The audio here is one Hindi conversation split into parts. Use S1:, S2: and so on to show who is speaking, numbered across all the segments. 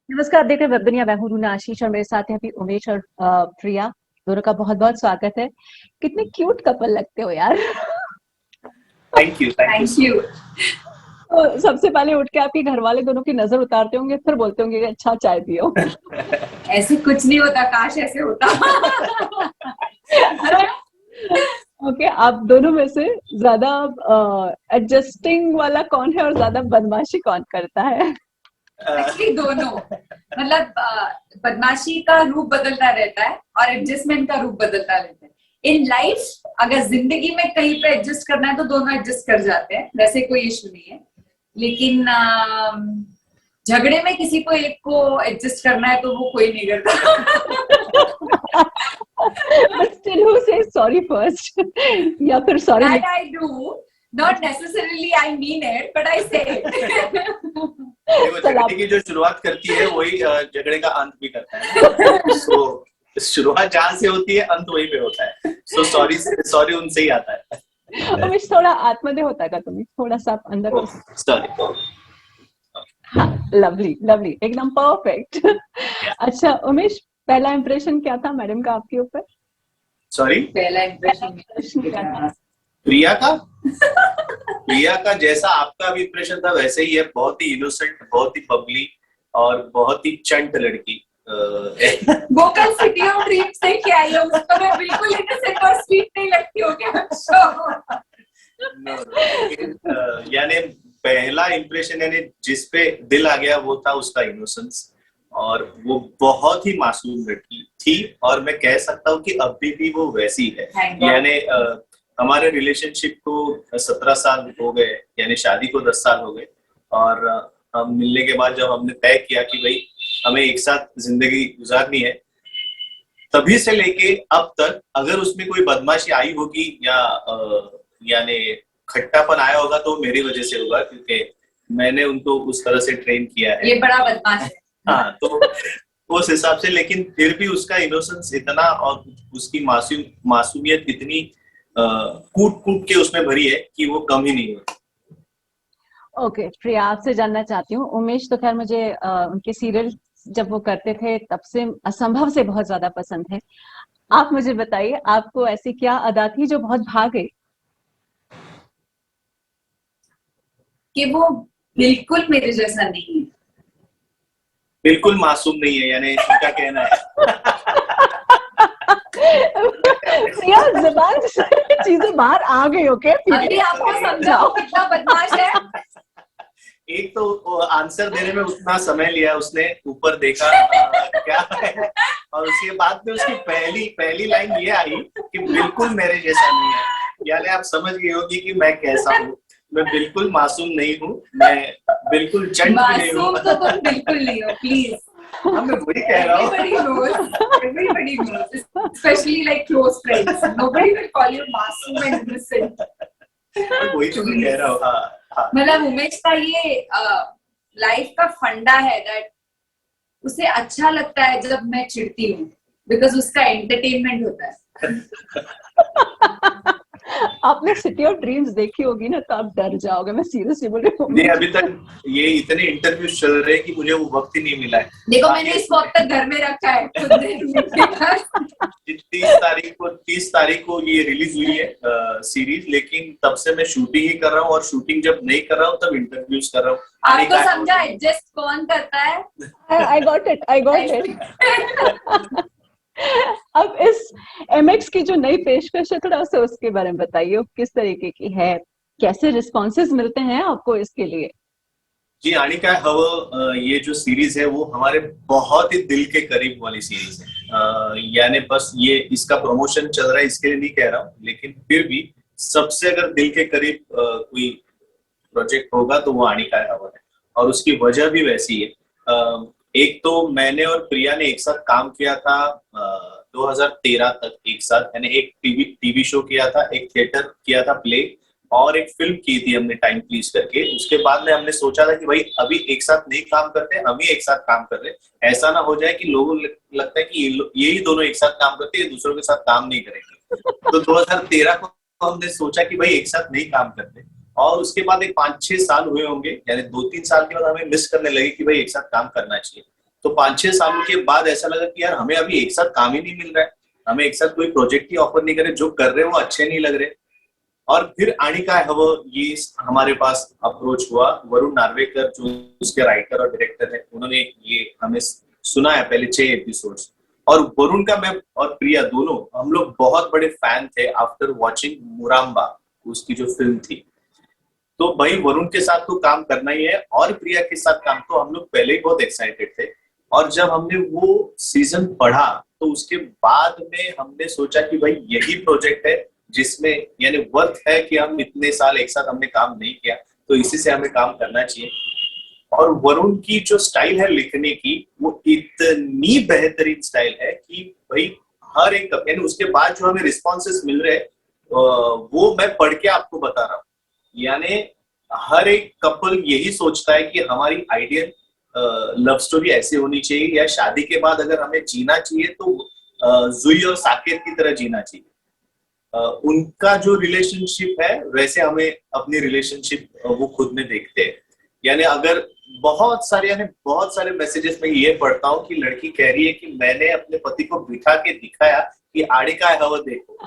S1: नमस्कार, आप देख रहे हैं वेब दुनिया। मैं हूं रूना आशीष और मेरे साथ हैं अभी उमेश और प्रिया। दोनों का बहुत बहुत स्वागत है। कितने क्यूट कपल लगते हो यार।
S2: Thank you
S3: thank
S2: so
S3: you.
S1: तो सबसे पहले उठ के आपके घर वाले दोनों की नजर उतारते होंगे, फिर बोलते होंगे कि अच्छा चाय पियो।
S3: ऐसे कुछ नहीं होता, काश ऐसे होता।
S1: ओके, आप दोनों में से ज्यादा एडजस्टिंग वाला कौन है और ज्यादा बदमाशी कौन करता है?
S3: एक्चुअली दोनों, मतलब बदमाशी का रूप बदलता रहता है और एडजस्टमेंट का रूप बदलता रहता है। इन लाइफ अगर जिंदगी में कहीं पे एडजस्ट करना है तो दोनों एडजस्ट कर जाते हैं, वैसे कोई इशू नहीं है। लेकिन झगड़े में किसी को एक को एडजस्ट करना है तो वो कोई नहीं करता।
S1: But still, who says sorry first? या फिर sorry
S3: That I do. Not necessarily I mean it, but I say it.
S2: देखो, झगड़े की जो शुरुआत करती है वही झगड़े का अंत भी करता है। सो शुरुआत जहाँ से होती है अंत वहीं पे होता है। सो सॉरी उनसे ही आता है।
S1: उमेश, थोड़ा आत्मदय होता है तुम्हें, थोड़ा सा आप अंदर को।
S2: सॉरी।
S1: हाँ, लवली लवली, एकदम परफेक्ट। अच्छा उमेश, पहला इंप्रेशन क्या था मैडम का आपके ऊपर?
S2: सॉरी,
S3: पहला इंप्रेशन
S1: क्या था?
S2: प्रिया का जैसा आपका भी इंप्रेशन था वैसे ही है। बहुत ही इनोसेंट, बहुत ही बबली और बहुत ही चंट लड़की।
S3: वोकल सिटी ऑफ ड्रीम्स से क्या आई हूँ, तो मैं बिल्कुल इनोसेंट और स्वीट नहीं लगती हूँ क्या?
S2: यानी पहला इंप्रेशन यानी जिस पे दिल आ गया वो था उसका इनोसेंस, और वो बहुत ही मासूम लड़की थी। और मैं कह सकता हूँ कि अभी भी वो वैसी है। यानी हमारे रिलेशनशिप को 17 साल हो गए, यानी शादी को 10 साल हो गए। और हम मिलने के बाद जब हमने तय किया कि भाई हमें एक साथ जिंदगी गुजारनी है, तभी से लेके अब तक अगर उसमें कोई बदमाशी आई होगी या यानी खट्टापन आया होगा तो मेरी वजह से होगा, क्योंकि मैंने उनको उस तरह से ट्रेन किया है।
S3: ये बड़ा बदमाश है।
S2: हाँ, तो उस हिसाब से, लेकिन फिर भी उसका इनोसेंस इतना और उसकी मासूमियत इतनी कूट कूट के उसमें भरी है कि वो कम ही नहीं होती।
S1: ओके, प्रिया आपसे जानना चाहती हूँ। उमेश तो खैर मुझे उनके सीरियल जब वो करते थे तब से असंभव से बहुत ज्यादा पसंद है। आप मुझे बताइए, आपको ऐसी क्या अदा थी जो बहुत भा गई?
S3: कि वो बिल्कुल मेरे जैसा नहीं है।
S2: बिल्कुल मासूम नहीं है, यानी उनका कहना है।
S1: प्रिया, जुबान से चीजें बाहर आ गई। ओके,
S3: अभी आपको समझाओ कितना बदमाश है।
S2: एक तो आंसर देने में उतना समय लिया उसने, ऊपर देखा क्या है, और उसके बाद में उसकी पहली लाइन ये आई कि बिल्कुल मेरे जैसा नहीं है। यानी आप समझ गई होगी कि मैं कैसा हूँ। मैं बिल्कुल मासूम नहीं हूँ, मैं बिल्कुल चंट भी नहीं हूँ।
S3: मासूम तो तुम बिल्कुल नहीं हो, प्लीज।
S2: हाँ, मैं वही कह रहा हूँ।
S3: Everybody knows, especially like close friends. Nobody will call you मासूम and innocent.
S2: वही तो मैं कह रहा हूँ। हाँ।
S3: मतलब उमेश का ये लाइफ का फंडा है दैट उसे अच्छा लगता है जब मैं चिढ़ती हूँ, बिकॉज उसका एंटरटेनमेंट होता है।
S1: आपने सिटी ऑफ ड्रीम्स देखी होगी ना, तो आप डर जाओगे। मैं सीरियसली बोल रही हूँ।
S2: नहीं, अभी तक ये इतने इंटरव्यू चल रहे हैं कि मुझे वो वक्त ही नहीं मिला है।
S3: देखो, मैंने इस वक्त तक घर में रखा है खुद देखने के बाद।
S2: 30 तारीख को ये रिलीज हुई है सीरीज, लेकिन तब से मैं शूटिंग ही कर रहा हूँ, और शूटिंग जब नहीं कर रहा हूँ तब इंटरव्यूज कर रहा हूँ।
S3: आपको समझा एडजस्ट कौन करता है?
S1: I got it. अब इस एमएक्स की जो नई पेशकश है, थोड़ा सा उसके बारे में बताइए। किस तरीके की है, कैसे रिस्पॉन्सेज मिलते हैं आपको इसके लिए?
S2: जी, आणि काय हवं, ये जो सीरीज है वो हमारे बहुत ही दिल के करीब वाली सीरीज है। यानी बस ये इसका प्रमोशन चल रहा है इसके लिए नहीं कह रहा हूँ, लेकिन फिर भी सबसे अगर दिल के करीब कोई प्रोजेक्ट होगा तो वो आणि काय हवं है, और उसकी वजह भी वैसी है। एक तो मैंने और प्रिया ने एक साथ काम किया था 2013 तक एक साथ, यानी एक टीवी शो किया था, एक थिएटर किया था प्ले, और एक फिल्म की थी हमने टाइम प्लीज करके। उसके बाद में हमने सोचा था कि भाई अभी एक साथ नहीं काम करते, हम ही एक साथ काम कर रहे हैं। ऐसा ना हो जाए कि लोगों लगता है कि ये ही दोनों एक साथ काम करते हैं, दूसरों के साथ काम नहीं करेंगे। तो 2013 को हमने सोचा कि भाई एक साथ नहीं काम करते, और उसके बाद एक 5-6 साल हुए होंगे, यानी 2-3 साल के बाद हमें मिस करने लगे कि भाई एक साथ काम करना चाहिए। तो 5-6 सालों के बाद ऐसा लगा कि यार हमें अभी एक साथ काम ही नहीं मिल रहा है, हमें एक साथ कोई प्रोजेक्ट ही ऑफर नहीं कर रहे, जो कर रहे हैं वो अच्छे नहीं लग रहे। और फिर आनिका है वो ये हमारे पास अप्रोच हुआ, वरुण नार्वेकर जो उसके राइटर और डायरेक्टर है, उन्होंने ये हमें सुना है पहले 6 एपिसोड्स। और वरुण का मैं और प्रिया दोनों हम लोग बहुत बड़े फैन थे आफ्टर वॉचिंग मुराम्बा, उसकी जो फिल्म थी। तो भाई वरुण के साथ तो काम करना ही है, और प्रिया के साथ काम तो हम लोग पहले ही बहुत एक्साइटेड थे। और जब हमने वो सीजन पढ़ा तो उसके बाद में हमने सोचा कि भाई यही प्रोजेक्ट है जिसमें यानी वर्थ है कि हम इतने साल एक साथ हमने काम नहीं किया, तो इसी से हमें काम करना चाहिए। और वरुण की जो स्टाइल है लिखने की, वो इतनी बेहतरीन स्टाइल है कि भाई हर एक यानी उसके बाद जो हमें रिस्पॉन्सेस मिल रहे हैं वो मैं पढ़ के आपको बता रहा हूँ। यानी हर एक कपल यही सोचता है कि हमारी आइडियल लव स्टोरी ऐसी होनी चाहिए, या शादी के बाद अगर हमें जीना चाहिए तो जुई और साकेत की तरह जीना चाहिए। उनका जो रिलेशनशिप है वैसे हमें अपनी रिलेशनशिप वो खुद में देखते हैं। यानी अगर बहुत सारे मैसेजेस में ये पढ़ता हूँ कि लड़की कह रही है कि मैंने अपने पति को बिठा के दिखाया कि आड़िका है वो देखो,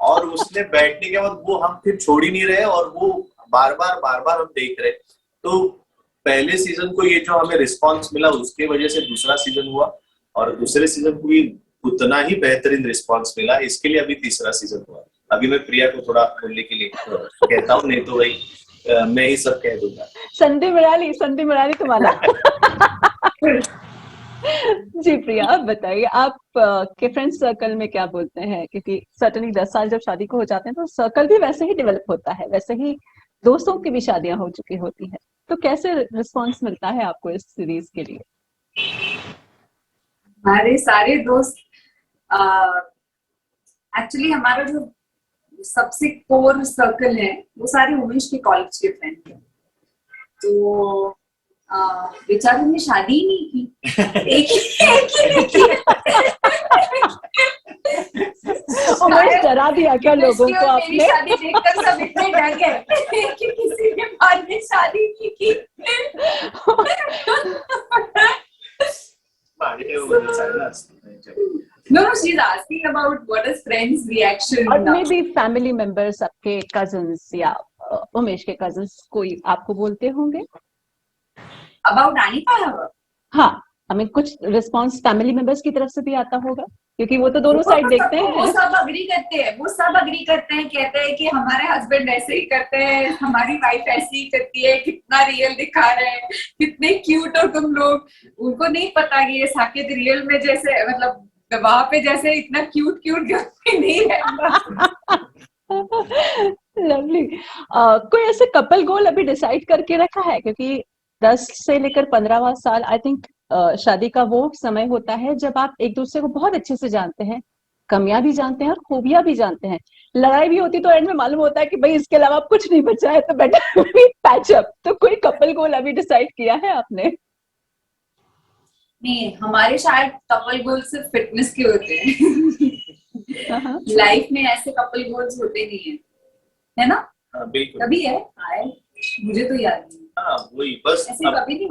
S2: और उसने बैठने के बाद वो हम फिर छोड़ ही नहीं रहे, और वो बार बार हम देख रहे। तो पहले सीजन को ये जो हमें रिस्पांस मिला उसके वजह से दूसरा सीजन हुआ, और दूसरे सीजन को भी उतना ही बेहतरीन रिस्पांस मिला, इसके लिए अभी तीसरा सीजन हुआ। अभी मैं प्रिया को थोड़ा बोलने के लिए कहता हूँ, नहीं तो भाई मैं ही सब कह दूंगा।
S1: संधि मिराली तुम्हारा। जी प्रिया, अब बताइए आप के फ्रेंड सर्कल में क्या बोलते हैं, क्योंकि सर्टनली 10 साल जब शादी को हो जाते हैं तो सर्कल भी वैसे ही डेवलप होता है, वैसे ही दोस्तों की भी शादियां हो चुकी होती है, तो कैसे रिस्पांस मिलता है आपको इस सीरीज के लिए?
S3: हमारे सारे दोस्त एक्चुअली हमारा जो सबसे कोर सर्कल है वो सारे उमेश के कॉलेज के फ्रेंड हैं। तो बेचारों ने शादी ही नहीं की, एक ही
S1: उमेश डरा दिया क्या लोगों को आपने?
S3: मेरी शादी देखकर सब इतने डर गए कि किसी ने बाद में शादी नहीं की। No, she's asking about what is friends' reaction.
S1: और maybe family members, आपके cousins या उमेश के cousins कोई आपको बोलते होंगे
S3: about Anika?
S1: हाँ, I mean कुछ response family members की तरफ से भी आता होगा, क्योंकि वो तो दोनों साइड देखते हैं।
S3: वो सब अग्री करते हैं, कहते हैं कि हमारे हस्बैंड ऐसे ही करते हैं, हमारी वाइफ ऐसे ही करती है, कितना रियल दिखा रहे हैं, कितने क्यूट हो तुम लोग। उनको नहीं पता कि ये साकेत रियल में जैसे मतलब वहां पे जैसे इतना क्यूट नहीं है।
S1: लवली। कोई ऐसे कपल गोल अभी डिसाइड करके रखा है, क्योंकि 10 से लेकर 15वां साल आई थिंक शादी का वो समय होता है जब आप एक दूसरे को बहुत अच्छे से जानते हैं, कमियां भी जानते हैं और खूबियां भी जानते हैं। लड़ाई भी होती तो एंड में मालूम होता है कि भाई इसके अलावा कुछ नहीं बचा है, तो बेटर पैच अप। तो कोई कपल गोल अभी डिसाइड किया है आपने?
S3: नहीं, हमारे शायद कपल गोल सिर्फ फिटनेस के होते हैं। लाइफ में ऐसे कपल गोल्स होते नहीं है ना?
S2: बिल्कुल।
S3: कभी है आए, मुझे तो याद नहीं।
S2: हाँ वही बस।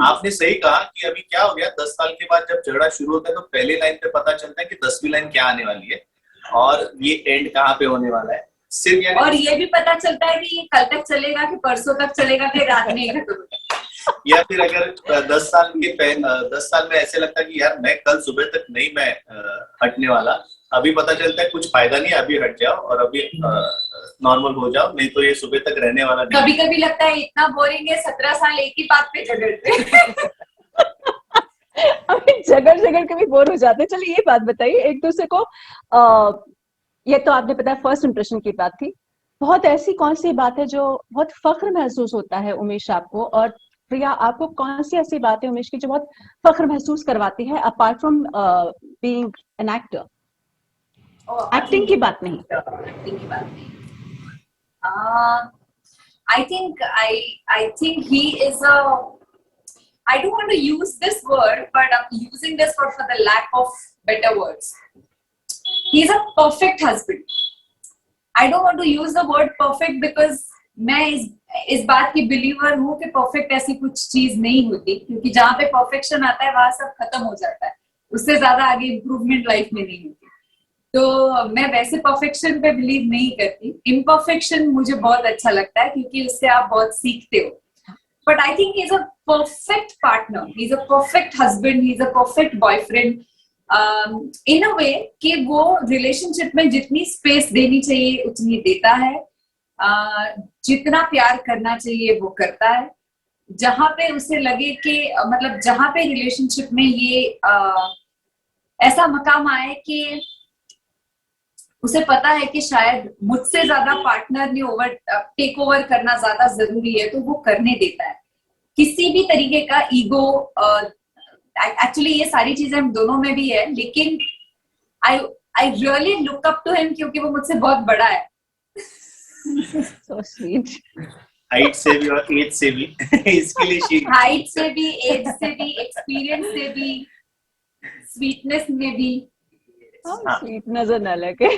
S2: आपने सही कहा कि अभी क्या हो गया, 10 साल के बाद जब झगड़ा शुरू होता है तो पहले लाइन पे पता चलता है कि 10वीं लाइन क्या आने वाली है और ये एंड कहाँ पे होने वाला है। सिर्फ
S3: और ये भी पता चलता है कि ये कल तक चलेगा कि परसों तक चलेगा कि रात में ही खत्म।
S2: या फिर अगर 10 साल में ऐसे लगता है कि यार मैं कल सुबह तक नहीं मैं हटने वाला, अभी पता चलता है कुछ फायदा नहीं, अभी हट जाओ और अभी नॉर्मल हो जाओ, नहीं तो ये सुबह तक रहने वाला नहीं।
S3: कभी कभी लगता है इतना बोरिंग है, 17 साल एक ही बात पे झगड़ते।
S1: अभी झगड़ के भी बोर हो जाते। चलिए ये बात बताइए, एक दूसरे को ये तो आपने बताया फर्स्ट इंप्रेशन की बात थी, बहुत ऐसी कौन सी बात है जो बहुत फख्र महसूस होता है उमेश आपको, और प्रिया आपको कौन सी ऐसी बात है उमेश की जो बहुत फख्र महसूस करवाती है apart from being an actor? Acting की बात नहीं।
S3: एक्टिंग की बात नहीं। I think he is a, I don't want to use this word, but I'm using this word for the lack of better words. He's a perfect husband. I don't want to use the word perfect because मैं इस बात की बिलीवर हूँ कि परफेक्ट ऐसी कुछ चीज नहीं होती, क्योंकि जहाँ पे परफेक्शन आता है वहां सब खत्म हो जाता है, उससे ज्यादा आगे इम्प्रूवमेंट लाइफ में नहीं होती। तो मैं वैसे परफेक्शन पे बिलीव नहीं करती। इम्परफेक्शन मुझे बहुत अच्छा लगता है क्योंकि उससे आप बहुत सीखते हो। But I think he is a perfect partner, he is a perfect husband, he is a perfect boyfriend in a way कि वो रिलेशनशिप में जितनी स्पेस देनी चाहिए उतनी देता है, जितना प्यार करना चाहिए वो करता है। जहां पे उसे लगे कि मतलब जहां पे रिलेशनशिप में ये ऐसा मकाम आए कि उसे पता है कि शायद मुझसे ज्यादा पार्टनर ने टेक ओवर करना ज्यादा जरूरी है, तो वो करने देता है। किसी भी तरीके का ईगो, एक्चुअली ये सारी चीजें हम दोनों में भी है, लेकिन I really look up to him क्योंकि वो मुझसे बहुत बड़ा है।
S1: So sweet.
S2: हाइट से भी और एज से भी इसके लिए
S3: हाइट से भी, एज से भी, एक्सपीरियंस से भी, स्वीटनेस में भी।
S1: स्वीट नजर न लगे।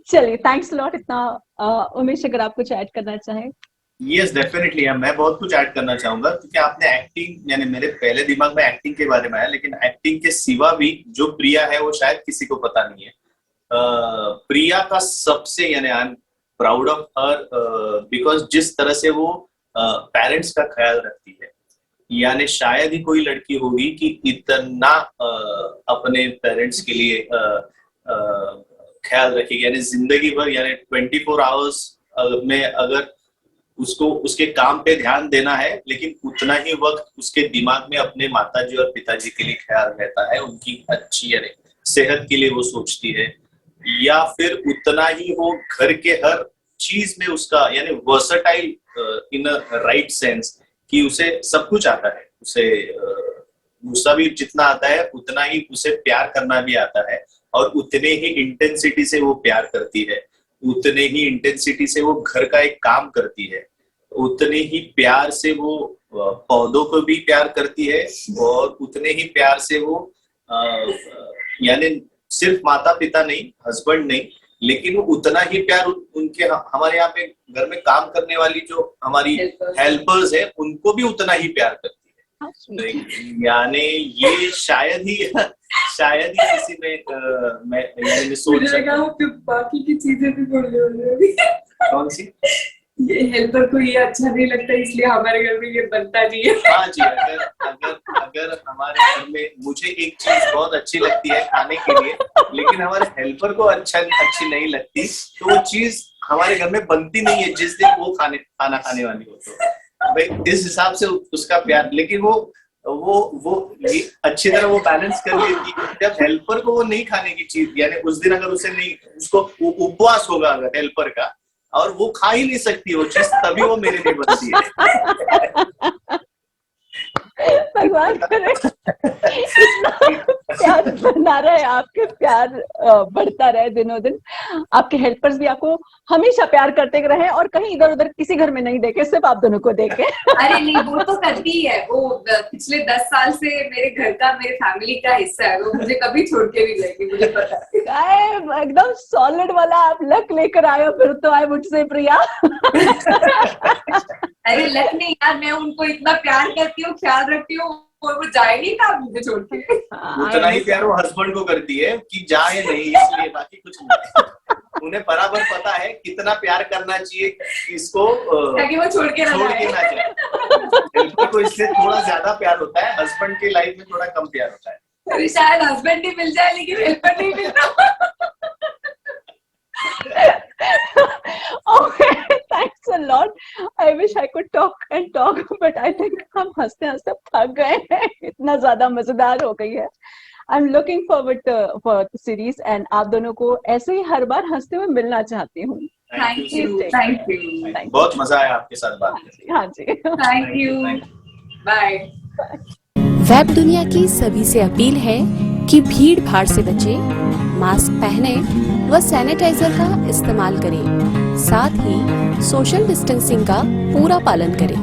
S1: चलिए, थैंक्स लॉट इतना। उमेश, अगर आप कुछ ऐड करना चाहें।
S2: यस डेफिनेटली, मैं बहुत कुछ ऐड करना चाहूंगा क्योंकि आपने एक्टिंग, यानी मेरे पहले दिमाग में एक्टिंग के बारे में आया, लेकिन एक्टिंग के सिवा भी जो प्रिया है वो शायद किसी को पता नहीं है। प्रिया का सबसे, यानी I am proud of her because जिस तरह से वो पेरेंट्स का ख्याल रखती है, यानी शायद ही कोई लड़की होगी कि इतना अपने पेरेंट्स के लिए ख्याल रखेगी, यानी जिंदगी भर, यानी 24 आवर्स में अगर उसको उसके काम पे ध्यान देना है, लेकिन उतना ही वक्त उसके दिमाग में अपने माताजी और पिताजी के लिए ख्याल रहता है, उनकी अच्छी यानी सेहत के लिए वो सोचती है, या फिर उतना ही वो घर के हर चीज में उसका, यानी versatile in a right sense कि उसे सब कुछ आता है, उसे गुस्सा भी जितना आता है उतना ही उसे प्यार करना भी आता है, और उतने ही इंटेंसिटी से वो प्यार करती है, उतने ही इंटेंसिटी से वो घर का एक काम करती है, उतने ही प्यार से वो पौधों को भी प्यार करती है, और उतने ही प्यार से वो यानी सिर्फ माता पिता नहीं, हस्बैंड नहीं, लेकिन वो उतना ही प्यार उनके, हमारे यहाँ पे घर में काम करने वाली जो हमारी हेल्पर्स है उनको भी उतना ही प्यार करती है। यानी ये शायद ही किसी में मैं सोच सकता हूँ।
S3: बाकी की चीजें भी बोल रही हो।
S2: कौन सी?
S3: ये हेल्पर को ये अच्छा नहीं लगता इसलिए हमारे घर में ये बनता नहीं है।
S2: हाँ जी, अगर हमारे घर में मुझे एक चीज बहुत अच्छी लगती है खाने के लिए, लेकिन हमारे हेल्पर को अच्छी नहीं लगती, तो वो चीज हमारे घर में बनती नहीं है जिस दिन वो खाना खाने वाली हो। तो भाई इस हिसाब से उसका प्यार, लेकिन वो ये अच्छी तरह वो बैलेंस कर लेती है। जब हेल्पर को वो नहीं खाने की चीज, यानी उस दिन अगर उसे नहीं, उसको उपवास होगा अगर हेल्पर का, और वो खा ही नहीं सकती वो चीज, तभी वो मेरे लिए बनती है।
S1: भगवान करे इतना प्यार बना रहे, आपके प्यार बढ़ता रहे दिनों दिन, आपके हेल्पर्स भी आपको हमेशा प्यार करते रहे, और कहीं इधर उधर किसी घर में नहीं देखे, सिर्फ आप दोनों को देखे।
S3: अरे नहीं, वो तो करती है, वो पिछले 10 साल से मेरे घर का, मेरे फैमिली का हिस्सा है, वो मुझे कभी छोड़ के नहीं जाएगी, मुझे पता है।
S1: एकदम सॉलिड वाला आप लक लेकर आए, फिर तो आए मुझसे प्रिया।
S3: अरे लक नहीं यार, मैं उनको इतना प्यार करती हूँ, ख्याल रखती हूँ, और वो जाएगी कहाँ मुझे छोड़ के।
S2: उतना ही प्यार वो हस्बैंड को करती है कि जाए नहीं, इसलिए, बाकी कुछ नहीं। उन्हें बराबर पता है कितना प्यार करना चाहिए इसको,
S3: ताकि वो छोड़ के ना
S2: जाए। हेल्पर को इसलिए थोड़ा ज्यादा प्यार होता है, हस्बैंड के लाइफ में थोड़ा कम प्यार होता है।
S3: अरे शायद हस्बैंड ही मिल जाए, लेकिन हेल्पर नहीं मिलता।
S1: Okay, thanks a lot. I wish I could talk and talk, but I think हम हंसते हंसते थक गए हैं, इतना ज्यादा मजेदार हो गई है। I'm looking forward for the series, and आप दोनों को ऐसे ही हर बार हंसते हुए मिलना चाहती हूँ।
S3: Thank you.
S2: बहुत मजा आया आपके साथ बात करके।
S1: हाँ जी।
S3: Thank you. Bye.
S4: वेब दुनिया की सभी से अपील है कि भीड़ भाड़ से बचें, मास्क पहने व सैनिटाइजर का इस्तेमाल करें, साथ ही सोशल डिस्टेंसिंग का पूरा पालन करें।